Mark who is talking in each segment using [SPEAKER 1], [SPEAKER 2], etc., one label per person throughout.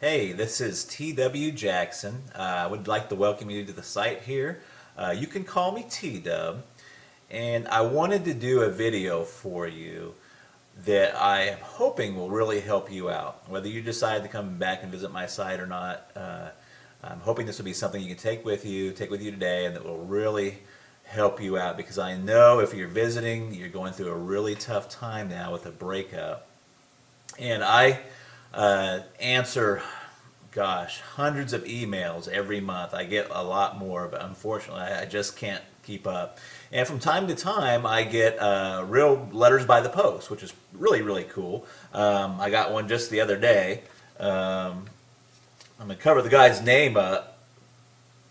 [SPEAKER 1] Hey, this is T.W. Jackson. I would like to welcome you to the site here. You can call me T-Dub, and I wanted to do a video for you that I am hoping will really help you out. Whether you decide to come back and visit my site or not, I'm hoping this will be something you can take with you today, and that will really help you out, because I know if you're visiting, you're going through a really tough time now with a breakup. And I answer, gosh, hundreds of emails every month. I get a lot more, but unfortunately, I just can't keep up. And from time to time, I get real letters by the post, which is really, really cool. I got one just the other day. I'm going to cover the guy's name up,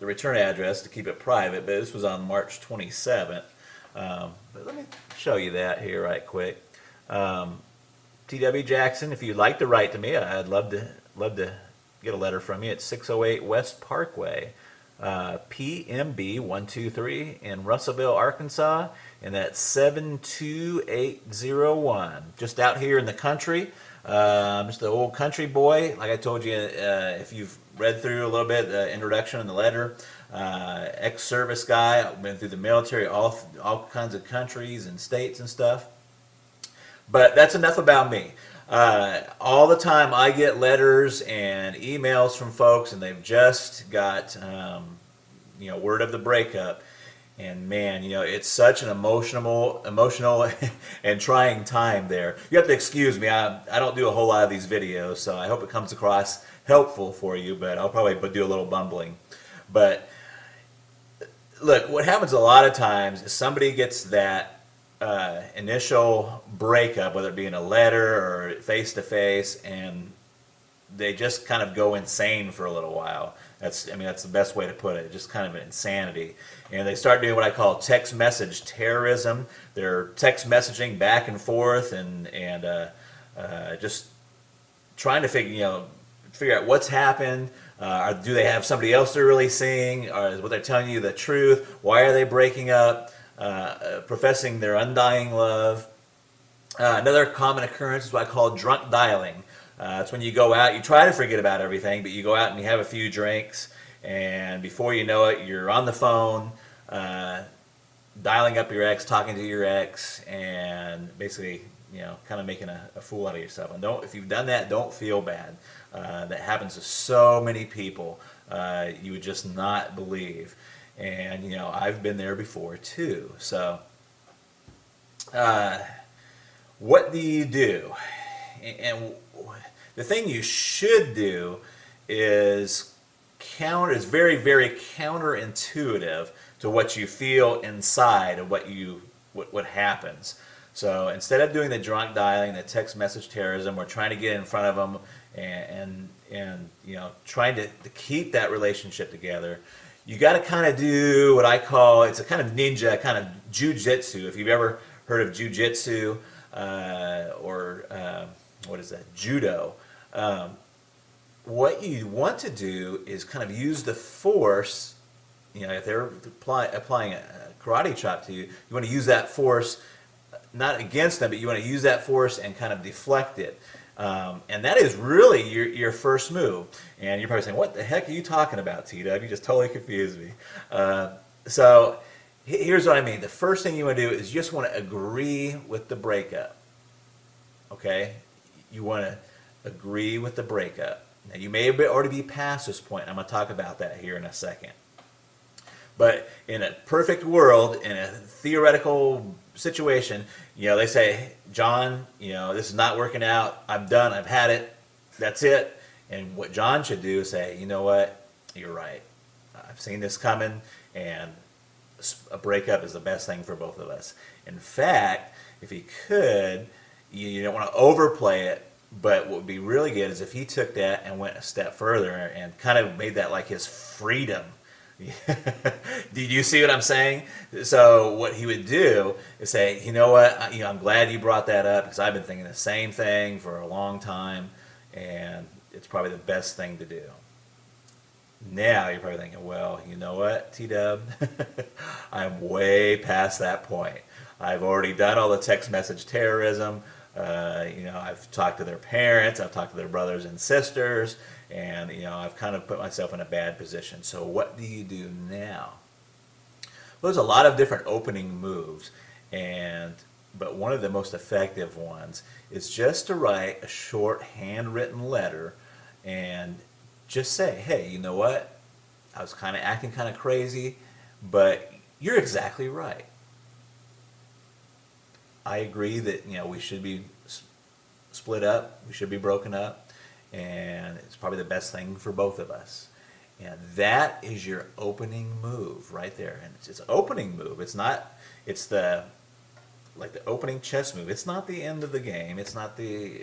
[SPEAKER 1] the return address, to keep it private, but this was on March 27th. But let me show you that here right quick. T.W. Jackson, if you'd like to write to me, I'd love to get a letter from you. It's 608 West Parkway, PMB 123 in Russellville, Arkansas, and that's 72801. Just out here in the country. Just an old country boy. Like I told you, if you've read through a little bit the introduction and the letter, ex-service guy. I've been through the military, all kinds of countries and states and stuff. But that's enough about me. All the time I get letters and emails from folks, and they've just got word of the breakup. And man, it's such an emotional and trying time there. You have to excuse me. I don't do a whole lot of these videos, so I hope it comes across helpful for you, but I'll probably do a little bumbling. But look, what happens a lot of times is somebody gets that initial breakup, whether it be in a letter or face-to-face, and they just kind of go insane for a little while. That's the best way to put it. Just kind of an insanity. And they start doing what I call text message terrorism. They're text messaging back and forth and just trying to figure out what's happened. Do they have somebody else they're really seeing? Or is what they're telling you the truth? Why are they breaking up? Professing their undying love. Another common occurrence is what I call drunk dialing. It's when you go out, you try to forget about everything, but you go out and you have a few drinks, and before you know it, you're on the phone, dialing up your ex, talking to your ex, and basically, kind of making a fool out of yourself. And if you've done that, don't feel bad. That happens to so many people. You would just not believe. And I've been there before too. So what do you do? And the thing you should do is very, very counterintuitive to what you feel inside of what happens. So instead of doing the drunk dialing, the text message terrorism, we're trying to get in front of them and trying to keep that relationship together. You got to kind of do what I call, it's a kind of ninja, kind of jujitsu. If you've ever heard of jujitsu or what is that, judo, what you want to do is kind of use the force. If they're applying a karate chop to you, you want to use that force not against them, but you want to use that force and kind of deflect it. And that is really your first move. And you're probably saying, what the heck are you talking about, T-Dub? You just totally confused me. So here's what I mean. The first thing you want to do is you just want to agree with the breakup. Okay? You want to agree with the breakup. Now, you may already be past this point. I'm going to talk about that here in a second. But in a perfect world, in a theoretical situation, they say, John, this is not working out. I'm done. I've had it. That's it. And what John should do is say, you know what? You're right. I've seen this coming, and a breakup is the best thing for both of us. In fact, if he could, you don't want to overplay it, but what would be really good is if he took that and went a step further and kind of made that like his freedom. Did you see what I'm saying? So what he would do is say, you know what, I'm glad you brought that up, because I've been thinking the same thing for a long time, and it's probably the best thing to do. Now you're probably thinking, well, you know what, T-Dub, I'm way past that point. I've already done all the text message terrorism. I've talked to their parents, I've talked to their brothers and sisters, and I've kind of put myself in a bad position. So what do you do now? Well, there's a lot of different opening moves, but one of the most effective ones is just to write a short handwritten letter and just say, hey, you know what? I was kind of acting kind of crazy, but you're exactly right. I agree that we should be split up, we should be broken up, and it's probably the best thing for both of us. And that is your opening move right there. And it's an opening move. It's not. It's like the opening chess move. It's not the end of the game. It's not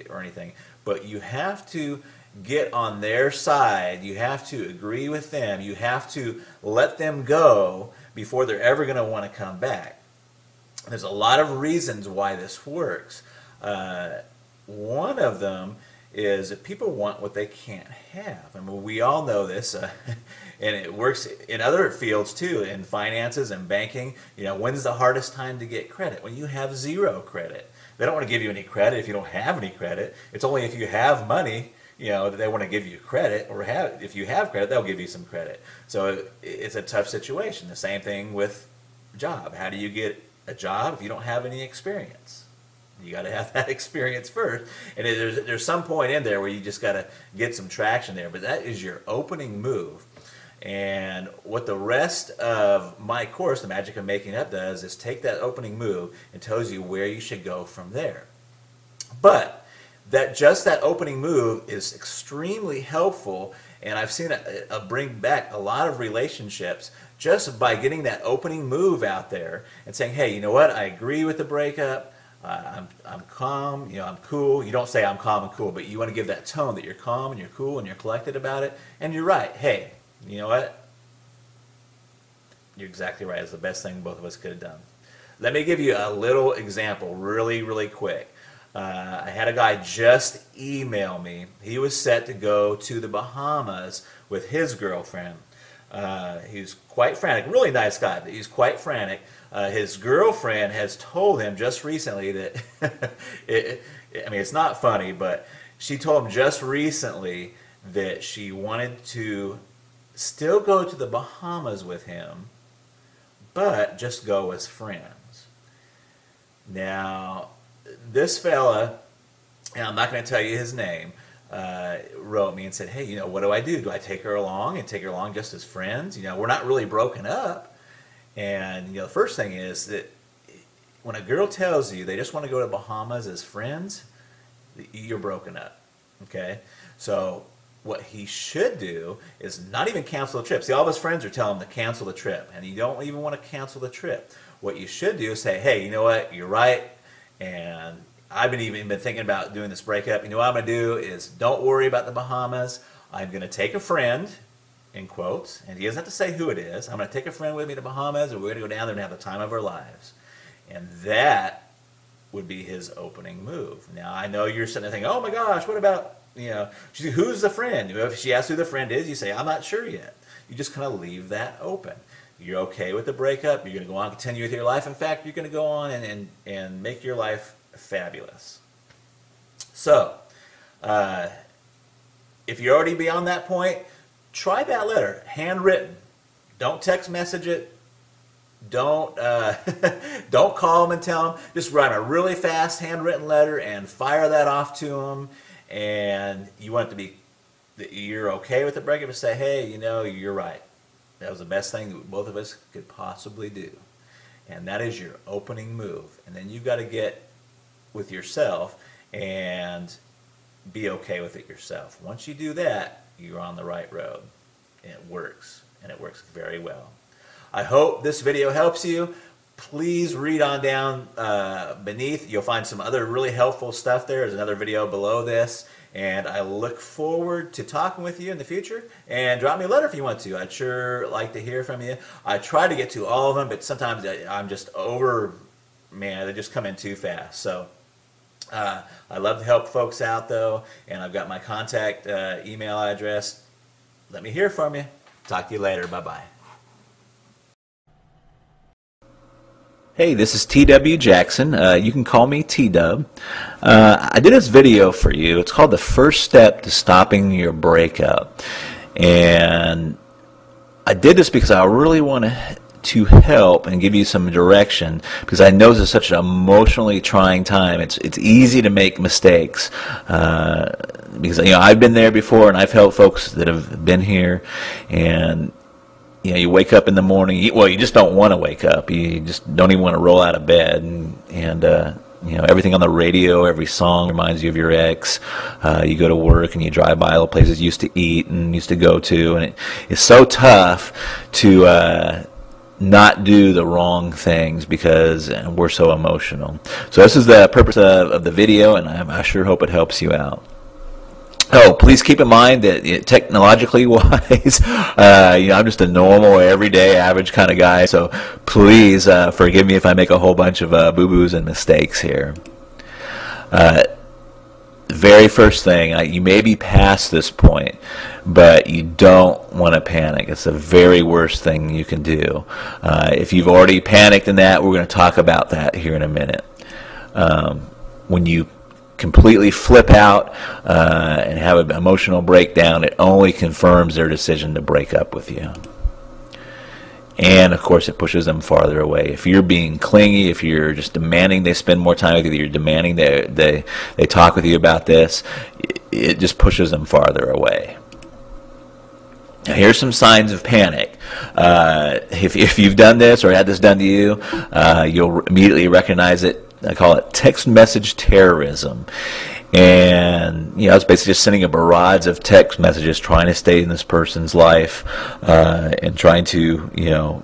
[SPEAKER 1] or anything. But you have to get on their side. You have to agree with them. You have to let them go before they're ever going to want to come back. There's a lot of reasons why this works. One of them is that people want what they can't have. I mean, we all know this, and it works in other fields too, in finances and banking. When's the hardest time to get credit? When you have zero credit. They don't want to give you any credit if you don't have any credit. It's only if you have money, that they want to give you credit, or if you have credit, they'll give you some credit. So it's a tough situation. The same thing with job. How do you get a job if you don't have any experience? You got to have that experience first, and there's some point in there where you just got to get some traction there. But that is your opening move, and what the rest of my course, The Magic of Making Up, does is take that opening move and tells you where you should go from there. But that opening move is extremely helpful, and I've seen it bring back a lot of relationships just by getting that opening move out there and saying, hey, you know what? I agree with the breakup. I'm calm, I'm cool. You don't say I'm calm and cool, but you want to give that tone that you're calm and you're cool and you're collected about it. And you're right. Hey, you know what? You're exactly right. It's the best thing both of us could have done. Let me give you a little example really, really quick. I had a guy just email me. He was set to go to the Bahamas with his girlfriend. He's quite frantic, really nice guy, but he's quite frantic. His girlfriend has told him just recently that, I mean, it's not funny, but she told him just recently that she wanted to still go to the Bahamas with him, but just go as friends. Now, this fella, and I'm not going to tell you his name, wrote me and said, hey, what do I do? Do I take her along and take her along just as friends? We're not really broken up. And the first thing is that when a girl tells you they just want to go to Bahamas as friends, you're broken up. Okay? So what he should do is not even cancel the trip. See, all of his friends are telling him to cancel the trip, and you don't even want to cancel the trip. What you should do is say, hey, you know what? You're right, and I've even been thinking about doing this breakup. What I'm going to do is don't worry about the Bahamas. I'm going to take a friend, in quotes, and he doesn't have to say who it is. I'm going to take a friend with me to Bahamas, and we're going to go down there and have the time of our lives. And that would be his opening move. Now, I know you're sitting there thinking, oh my gosh, what about, who's the friend? If she asks who the friend is, you say, I'm not sure yet. You just kind of leave that open. You're okay with the breakup. You're going to go on and continue with your life. In fact, you're going to go on and make your life fabulous. So, if you're already beyond that point, try that letter, handwritten. Don't text message it. Don't don't call them and tell them. Just write a really fast handwritten letter and fire that off to them. And you want it to be that you're okay with the breakup and say, hey, you're right. That was the best thing that both of us could possibly do. And that is your opening move. And then you've got to get with yourself and be okay with it yourself. Once you do that, you're on the right road. And it works. And it works very well. I hope this video helps you. Please read on down beneath. You'll find some other really helpful stuff there. There's another video below this. And I look forward to talking with you in the future. And drop me a letter if you want to. I'd sure like to hear from you. I try to get to all of them, but sometimes I'm just they just come in too fast. So I love to help folks out, though. And I've got my contact email address. Let me hear from you. Talk to you later. Bye-bye.
[SPEAKER 2] Hey, this is TW Jackson. You can call me T-Dub. I did this video for you. It's called The First Step to Stopping Your Breakup. And I did this because I really want to help and give you some direction, because I know this is such an emotionally trying time. It's easy to make mistakes, because I've been there before, and I've helped folks that have been here, and you wake up in the morning, you just don't want to wake up. You just don't even want to roll out of bed, and everything on the radio, every song reminds you of your ex. You go to work and you drive by all the places you used to eat and used to go to, and it's so tough to not do the wrong things because we're so emotional. So this is the purpose of the video, and I sure hope it helps you out. Oh, please keep in mind that technologically wise, I'm just a normal, everyday, average kind of guy, so please forgive me if I make a whole bunch of boo-boos and mistakes here. The very first thing, you may be past this point, but you don't want to panic. It's the very worst thing you can do. If you've already panicked in that, we're going to talk about that here in a minute. When you completely flip out and have an emotional breakdown, it only confirms their decision to break up with you. And of course, it pushes them farther away. If you're being clingy, if you're just demanding they spend more time with you, you're demanding they talk with you about this, it just pushes them farther away. Now, here's some signs of panic. If you've done this or had this done to you, you'll immediately recognize it. I call it text message terrorism. And, it's basically just sending a barrage of text messages trying to stay in this person's life and trying to,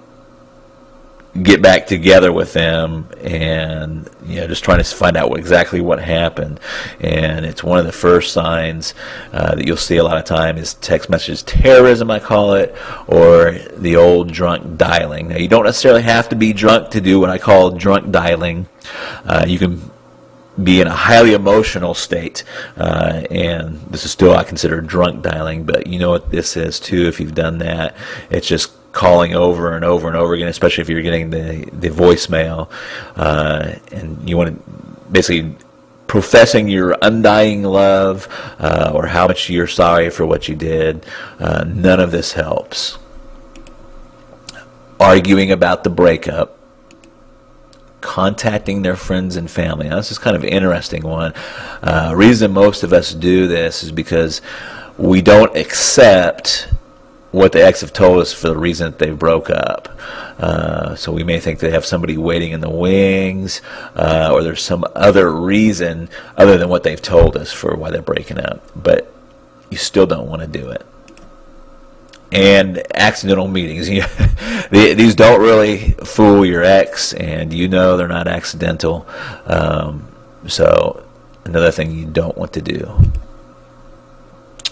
[SPEAKER 2] get back together with them, and, just trying to find out exactly what happened. And it's one of the first signs that you'll see a lot of time is text message terrorism, I call it, or the old drunk dialing. Now, you don't necessarily have to be drunk to do what I call drunk dialing. You can be in a highly emotional state, and this is still I consider drunk dialing, but you know what this is too if you've done that. It's just calling over and over and over again, especially if you're getting the voicemail, and you want to basically professing your undying love or how much you're sorry for what you did. None of this helps. Arguing about the breakup, contacting their friends and family. Now, this is kind of an interesting one. Reason most of us do this is because we don't accept what the ex have told us for the reason that they broke up. So we may think they have somebody waiting in the wings, or there's some other reason other than what they've told us for why they're breaking up. But you still don't want to do it. And accidental meetings. These don't really fool your ex, and they're not accidental. So another thing you don't want to do.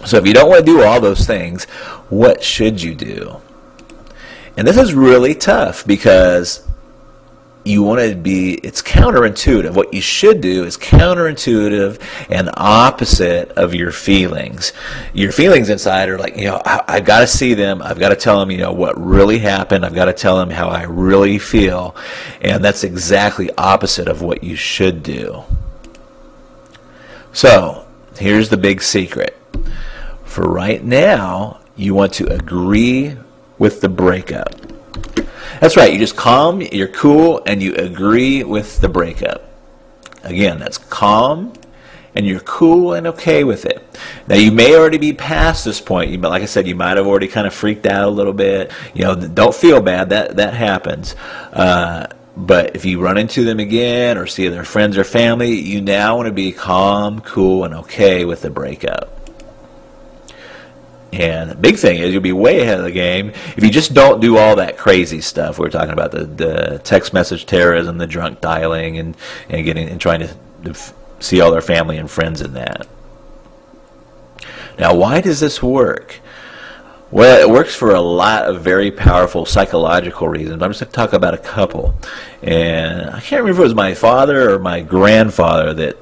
[SPEAKER 2] So if you don't want to do all those things, what should you do? And this is really tough because you want to it's counterintuitive. What you should do is counterintuitive and opposite of your feelings. Your feelings inside are like, I've got to see them. I've got to tell them, what really happened. I've got to tell them how I really feel. And that's exactly opposite of what you should do. So here's the big secret. For right now, you want to agree with the breakup. That's right, you just calm, you're cool, and you agree with the breakup. Again, that's calm, and you're cool and okay with it. Now, you may already be past this point. Like I said, you might have already kind of freaked out a little bit. Don't feel bad, that happens. But if you run into them again or see their friends or family, you now want to be calm, cool, and okay with the breakup. And the big thing is you'll be way ahead of the game if you just don't do all that crazy stuff. We're talking about the text message terrorism, the drunk dialing, and trying to see all their family and friends in that. Now, why does this work? Well, it works for a lot of very powerful psychological reasons. I'm just going to talk about a couple. And I can't remember if it was my father or my grandfather that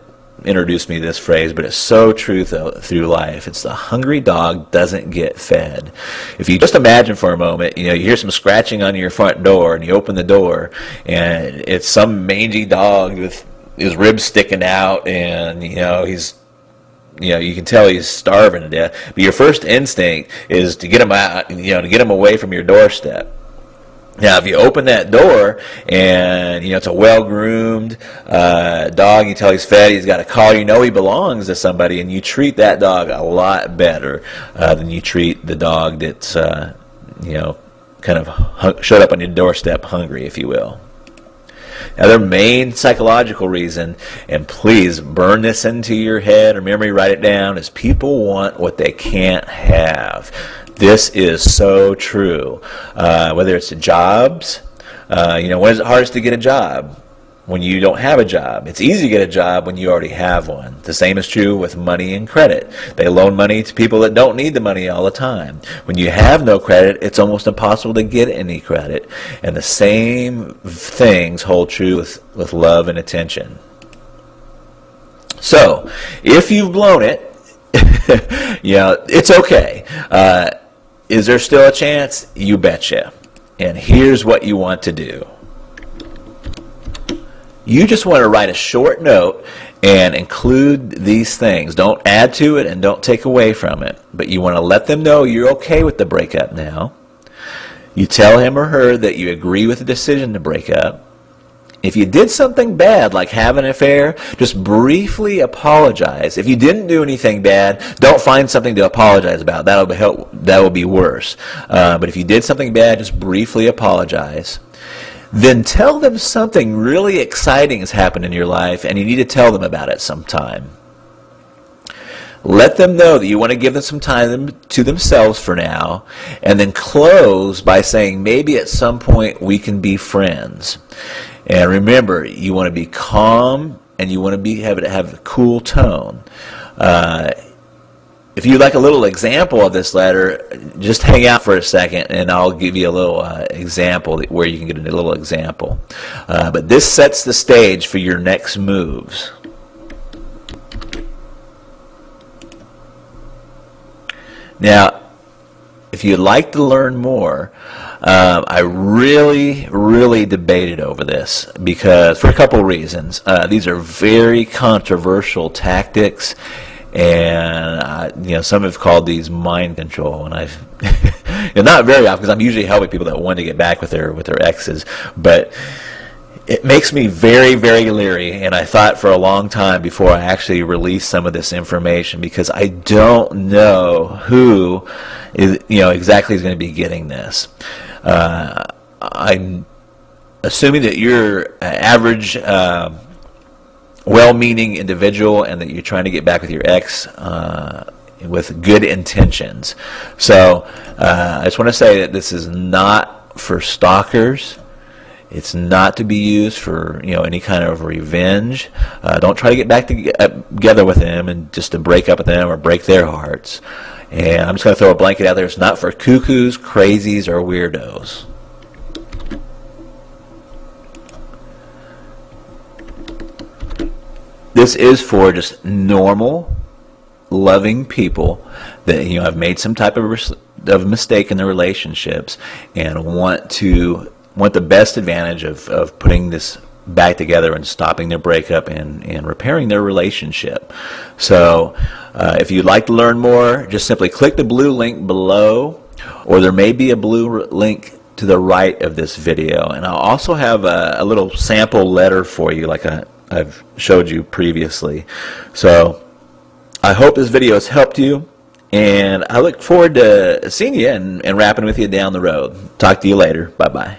[SPEAKER 2] introduced me to this phrase, but it's so true through life. It's the hungry dog doesn't get fed. If you just imagine for a moment, you hear some scratching on your front door, and you open the door, and it's some mangy dog with his ribs sticking out, and he's you can tell he's starving to death. But your first instinct is to get him out, to get him away from your doorstep. Now, if you open that door and, it's a well-groomed dog, you tell he's fed, he's got a collar, he belongs to somebody, and you treat that dog a lot better than you treat the dog that's, kind of showed up on your doorstep hungry, if you will. Now, their main psychological reason, and please burn this into your head or memory, write it down, is people want what they can't have. This is so true. Whether it's jobs, when is it hardest to get a job? When you don't have a job. It's easy to get a job when you already have one. The same is true with money and credit. They loan money to people that don't need the money all the time. When you have no credit, it's almost impossible to get any credit. And the same things hold true with love and attention. So, if you've blown it, it's okay. Is there still a chance? You betcha. And here's what you want to do. You just want to write a short note and include these things. Don't add to it and don't take away from it. But you want to let them know you're okay with the breakup now. You tell him or her that you agree with the decision to break up. If you did something bad, like have an affair, just briefly apologize. If you didn't do anything bad, don't find something to apologize about. That will be worse. But if you did something bad, just briefly apologize. Then tell them something really exciting has happened in your life, and you need to tell them about it sometime. Let them know that you want to give them some time to themselves for now, and then close by saying, maybe at some point we can be friends. And remember, you want to be calm, and you want to have a cool tone. If you'd like a little example of this letter, just hang out for a second, and I'll give you a little example where you can get a little example. But this sets the stage for your next moves. Now, if you'd like to learn more, I really debated over this because for a couple of reasons. These are very controversial tactics, and some have called these mind control, and I've not very often because I'm usually helping people that want to get back with their exes, but it makes me very leery, and I thought for a long time before I actually released some of this information because I don't know who is exactly is going to be getting this. I'm assuming that you're an average well-meaning individual and that you're trying to get back with your ex with good intentions. So I just want to say that this is not for stalkers. It's not to be used for any kind of revenge. Don't try to get back together with them and just to break up with them or break their hearts. And I'm just going to throw a blanket out there. It's not for cuckoos, crazies, or weirdos. This is for just normal, loving people that have made some type of mistake in their relationships and want the best advantage of putting this back together and stopping their breakup and repairing their relationship. So if you'd like to learn more, just simply click the blue link below, or there may be a blue link to the right of this video. And I'll also have a little sample letter for you like I've showed you previously. So I hope this video has helped you, and I look forward to seeing you and rapping with you down the road. Talk to you later. Bye-bye.